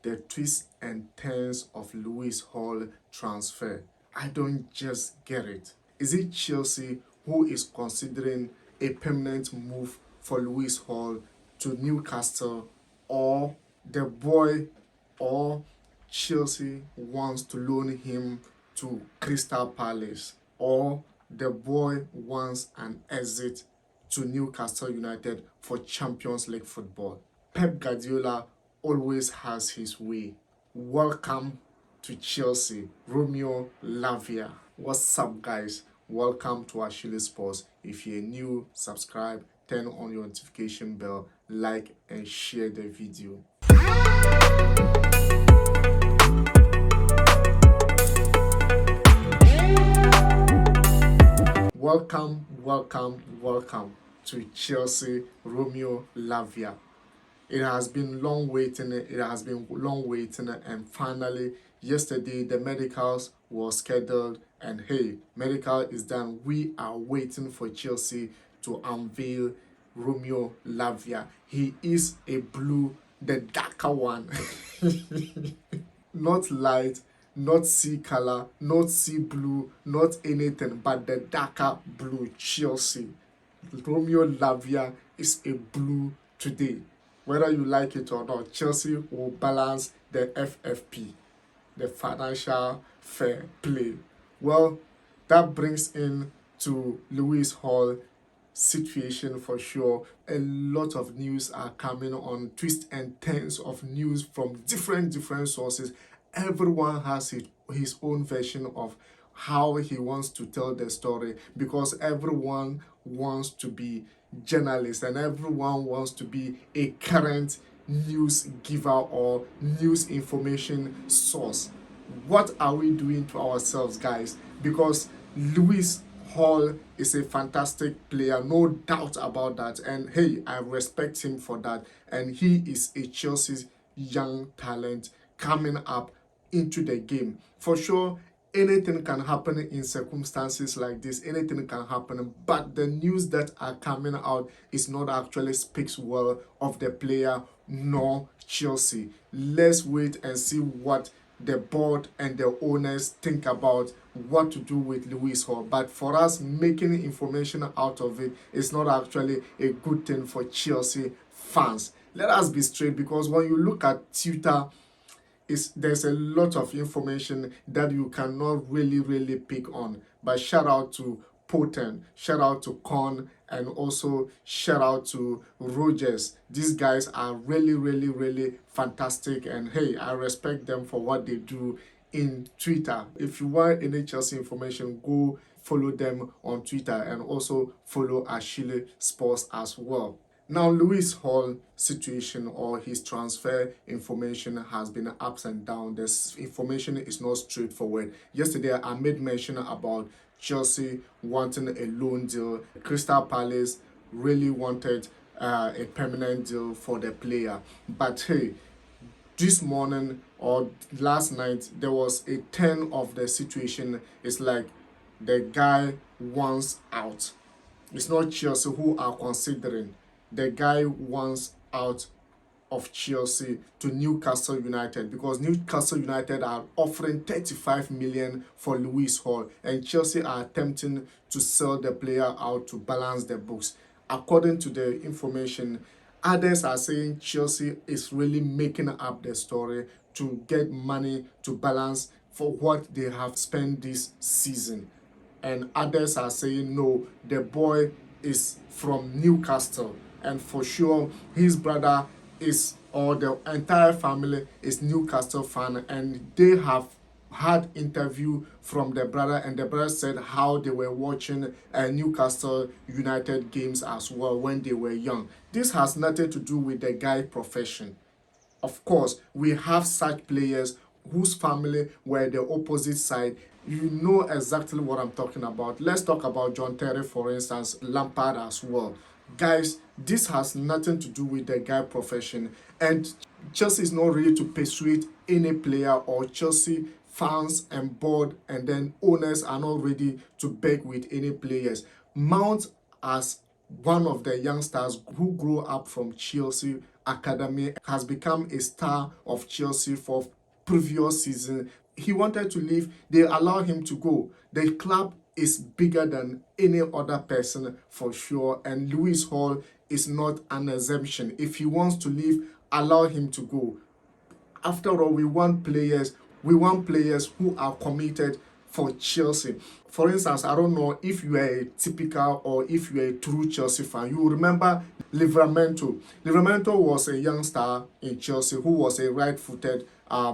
the twists and turns of Lewis Hall transfer. I don't just get it. Is it Chelsea who is considering a permanent move for Lewis Hall to Newcastle, or the boy, or Chelsea wants to loan him to Crystal Palace, or the boy wants an exit to Newcastle United for Champions League football? Pep Guardiola always has his way. Welcome to Chelsea, Romeo Lavia. What's up, guys? Welcome to ASHILISPORTS. If you're new, subscribe, turn on your notification bell, like and share the video. Welcome to Chelsea, Romeo Lavia. It has been long waiting, and finally, yesterday the medicals were scheduled, and hey, medical is done. We are waiting for Chelsea to unveil Romeo Lavia. He is a blue, the darker one. Not light, not sea color, not sea blue, not anything, but the darker blue. Chelsea. Romeo Lavia is a blue today. Whether you like it or not, Chelsea will balance the FFP, the financial fair play. Well, that brings in to Lewis Hall situation for sure. A lot of news are coming on, twists and turns of news from different sources. Everyone has his own version of how he wants to tell the story, because everyone wants to be journalist and everyone wants to be a current news giver or news information source. What are we doing to ourselves, guys? Because Lewis Hall is a fantastic player, no doubt about that, and hey, I respect him for that, and he is a Chelsea's young talent coming up into the game. For sure, anything can happen in circumstances like this, anything can happen, but the news that are coming out is not actually speaks well of the player nor Chelsea. Let's wait and see what the board and the owners think about what to do with Lewis Hall. But for us, making information out of it is not actually a good thing for Chelsea fans. Let us be straight, because when you look at Twitter, there's a lot of information that you cannot really pick on. But shout out to Potent, shout out to Con, and also shout out to Rogers. These guys are really fantastic, and hey, I respect them for what they do in Twitter. If you want any Chelsea information, go follow them on Twitter, and also follow ASHILISPORTS as well. Now, Lewis Hall situation or his transfer information has been ups and downs. This information is not straightforward. Yesterday, I made mention about Chelsea wanting a loan deal. Crystal Palace really wanted a permanent deal for the player. But hey, this morning or last night, there was a turn of the situation. It's like the guy wants out. It's not Chelsea who are considering. The guy wants out of Chelsea to Newcastle United, because Newcastle United are offering 35 million for Lewis Hall, and Chelsea are attempting to sell the player out to balance the books. According to the information, others are saying Chelsea is really making up the story to get money to balance for what they have spent this season. And others are saying no, the boy is from Newcastle, and for sure his brother is, or the entire family is Newcastle fan, and they have had interview from the brother, and the brother said how they were watching Newcastle United games as well when they were young. This has nothing to do with the guy profession. Of course, we have such players whose family were the opposite side. You know exactly what I'm talking about. Let's talk about John Terry, for instance, Lampard as well. Guys, this has nothing to do with the guy profession, and Chelsea is not ready to persuade any player, or Chelsea fans and board and then owners are not ready to beg with any players. Mount, as one of the youngsters who grew up from Chelsea academy, has become a star of Chelsea for previous season. He wanted to leave, they allow him to go. The club is bigger than any other person for sure, and Lewis Hall is not an exemption. If he wants to leave, allow him to go. After all, we want players who are committed for Chelsea. For instance, I don't know if you are a typical or if you are a true Chelsea fan. You remember Livramento. Livramento was a young star in Chelsea who was a right-footed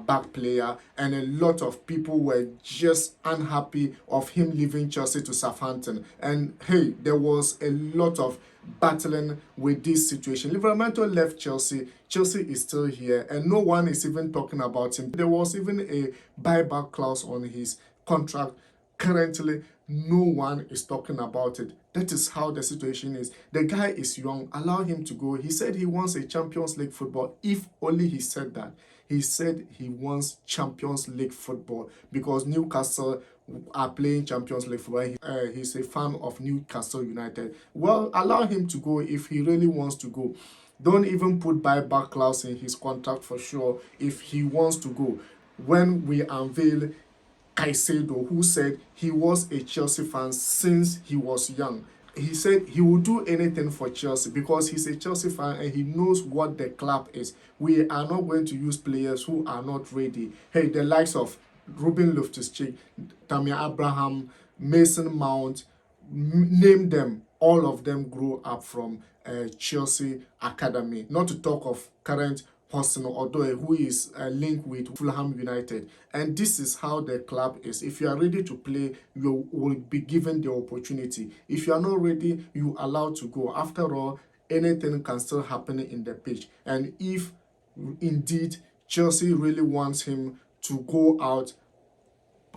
back player, and a lot of people were just unhappy of him leaving Chelsea to Southampton. And hey, there was a lot of battling with this situation. Livramento left Chelsea. Chelsea is still here, and no one is even talking about him. There was even a buyback clause on his contract. Currently, no one is talking about it. That is how the situation is. The guy is young. Allow him to go. He said he wants a Champions League football. If only he said that. He said he wants Champions League football because Newcastle are playing Champions League football. He's a fan of Newcastle United. Well, allow him to go if he really wants to go. Don't even put buyback clause in his contract for sure if he wants to go. When we unveil Caicedo, who said he was a Chelsea fan since he was young. He said he will do anything for Chelsea because he's a Chelsea fan and he knows what the club is. We are not going to use players who are not ready. Hey, the likes of Ruben Loftus-Cheek, Tammy Abraham, Mason Mount, name them. All of them grew up from Chelsea Academy. Not to talk of current Hudson Odoi, who is linked with Fulham United. And this is how the club is. If you are ready to play, you will be given the opportunity. If you are not ready, you are allowed to go. After all, anything can still happen in the pitch. And if indeed Chelsea really wants him to go out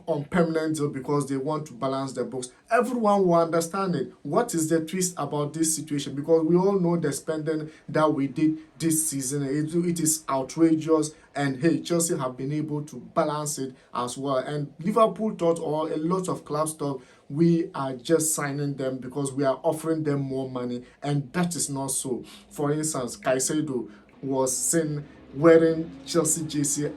on permanent deal because they want to balance the books, everyone will understand it. What is the twist about this situation? Because we all know the spending that we did this season. It is outrageous, and hey, Chelsea have been able to balance it as well. And Liverpool thought, or a lot of clubs thought, we are just signing them because we are offering them more money, and that is not so. For instance, Caicedo was seen wearing Chelsea jersey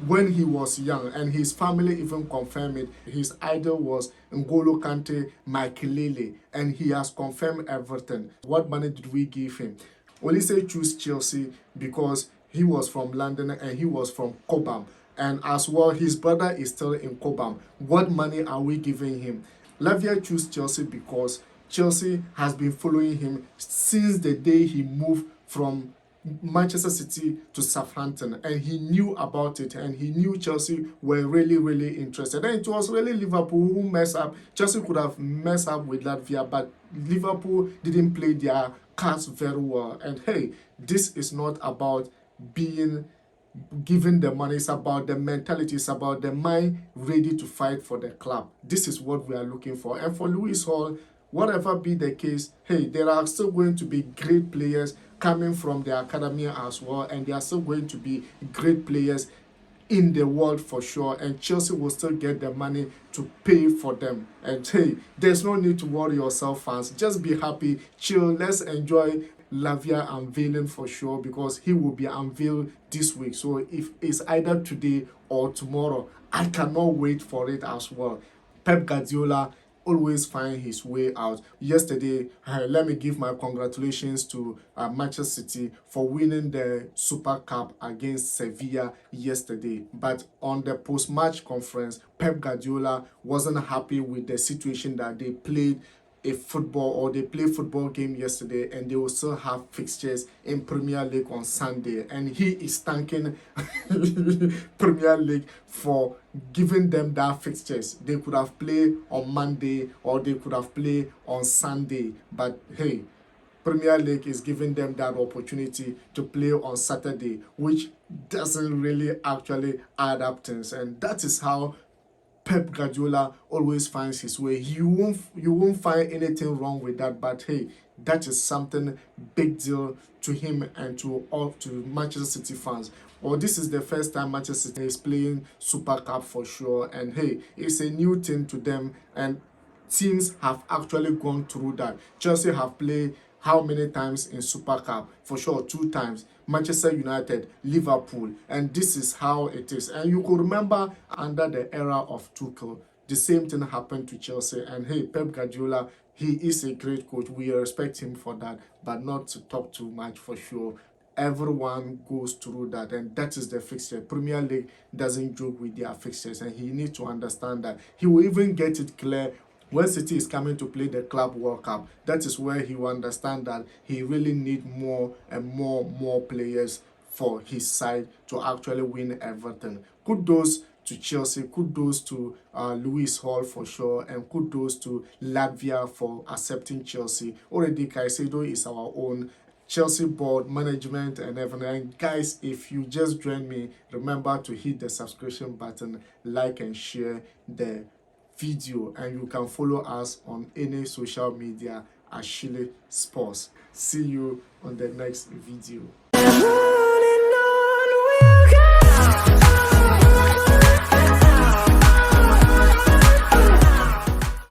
when he was young, and his family even confirmed it. His idol was N'Golo Kante, Makelele, and he has confirmed everything. What money did we give him? Olise chose Chelsea because he was from London and he was from Cobham, and as well his brother is still in Cobham. What money are we giving him? Lavia chose Chelsea because Chelsea has been following him since the day he moved from Manchester City to Southampton, and he knew about it, and he knew Chelsea were really interested. And it was really Liverpool who messed up. Chelsea could have messed up with Lavia, but Liverpool didn't play their cards very well. And hey, this is not about being given the money, it's about the mentality, it's about the mind ready to fight for the club. This is what we are looking for. And for Lewis Hall, whatever be the case, hey, there are still going to be great players coming from the academy as well, and there are still going to be great players in the world for sure, and Chelsea will still get the money to pay for them. And hey, there's no need to worry yourself, fans. Just be happy, chill, let's enjoy Lavia unveiling for sure, because he will be unveiled this week. So if it's either today or tomorrow, I cannot wait for it as well. Pep Guardiola always find his way out. Yesterday, let me give my congratulations to Manchester City for winning the Super Cup against Sevilla yesterday. But on the post-match conference, Pep Guardiola wasn't happy with the situation that they played a football, or they play football game yesterday, and they will still have fixtures in Premier League on Sunday, and he is thanking Premier League for giving them that fixtures. They could have played on Monday or they could have played on Sunday, but hey, Premier League is giving them that opportunity to play on Saturday, which doesn't really actually add up things. And that is how Pep Guardiola always finds his way. You won't find anything wrong with that, but hey, that is something big deal to him and to Manchester City fans. Well, this is the first time Manchester City is playing Super Cup for sure, and hey, it's a new thing to them, and teams have actually gone through that. Chelsea have played how many times in Super Cup? For sure, 2 times. Manchester United, Liverpool, and this is how it is. And you could remember under the era of Tuchel, the same thing happened to Chelsea. And hey, Pep Guardiola, he is a great coach. We respect him for that, but not to talk too much for sure. Everyone goes through that, and that is the fixture. Premier League doesn't joke with their fixtures, and he needs to understand that. He will even get it clear when City is coming to play the Club World Cup. That is where he will understand that he really need more and more players for his side to actually win everything. Kudos to Chelsea, kudos to Lewis Hall for sure, and kudos to Lavia for accepting Chelsea. Already Caicedo is our own. Chelsea board, management, and everything. And guys, if you just joined me, remember to hit the subscription button, like and share the video, and you can follow us on any social media at ASHILISPORTS. See you on the next video.